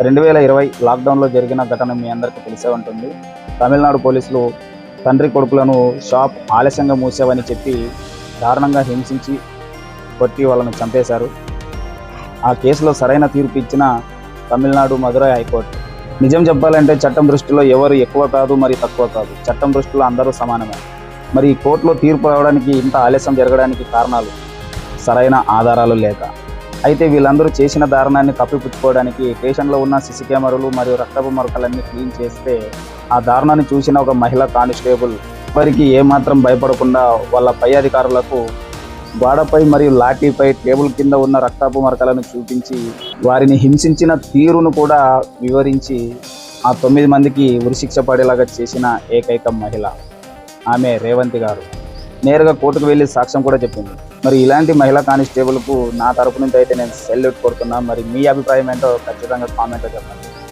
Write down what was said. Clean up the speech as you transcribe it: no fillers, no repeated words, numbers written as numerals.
2020 లాక్డౌన్లో జరిగిన ఘటన మీ అందరికీ తెలిసే ఉంటుంది. తమిళనాడు పోలీసులు తండ్రి కొడుకులను షాప్ ఆలస్యంగా మూసావని చెప్పి దారుణంగా హింసించి కొట్టి వాళ్ళను చంపేశారు. ఆ కేసులో సరైన తీర్పు ఇచ్చిన తమిళనాడు మదురై హైకోర్టు. నిజం చెప్పాలంటే చట్టం దృష్టిలో ఎవరు ఎక్కువ కాదు, మరి తక్కువ కాదు. చట్టం దృష్టిలో అందరూ సమానమే. మరి ఈ కోర్టులో తీర్పు రావడానికి ఇంత ఆలస్యం జరగడానికి కారణాలు సరైన ఆధారాలు లేక. అయితే వీళ్ళందరూ చేసిన దారుణాన్ని కప్పిపుచ్చుకోవడానికి స్టేషన్లో ఉన్న సీసీ కెమెరాలు మరియు రక్తపు మరకలన్నీ క్లీన్ చేస్తే ఆ దారుణాన్ని చూసిన ఒక మహిళా కానిస్టేబుల్ వారికి ఏమాత్రం భయపడకుండా వాళ్ళ పై అధికారులకు గోడపై మరియు లాఠీపై టేబుల్ కింద ఉన్న రక్తపు మరకలను చూపించి వారిని హింసించిన తీరును కూడా వివరించి ఆ 9 మందికి ఉరిశిక్ష పడేలాగా చేసిన ఏకైక మహిళ ఆమె రేవంతి గారు. నేరుగా కోర్టుకు వెళ్ళి సాక్ష్యం కూడా చెప్పింది. మరి ఇలాంటి మహిళా కానిస్టేబుల్కు నా తరపు నుంచి అయితే నేను సెల్యూట్ కొడుతున్నా. మరి మీ అభిప్రాయం ఏంటో ఖచ్చితంగా కామెంట్లో చెప్పండి.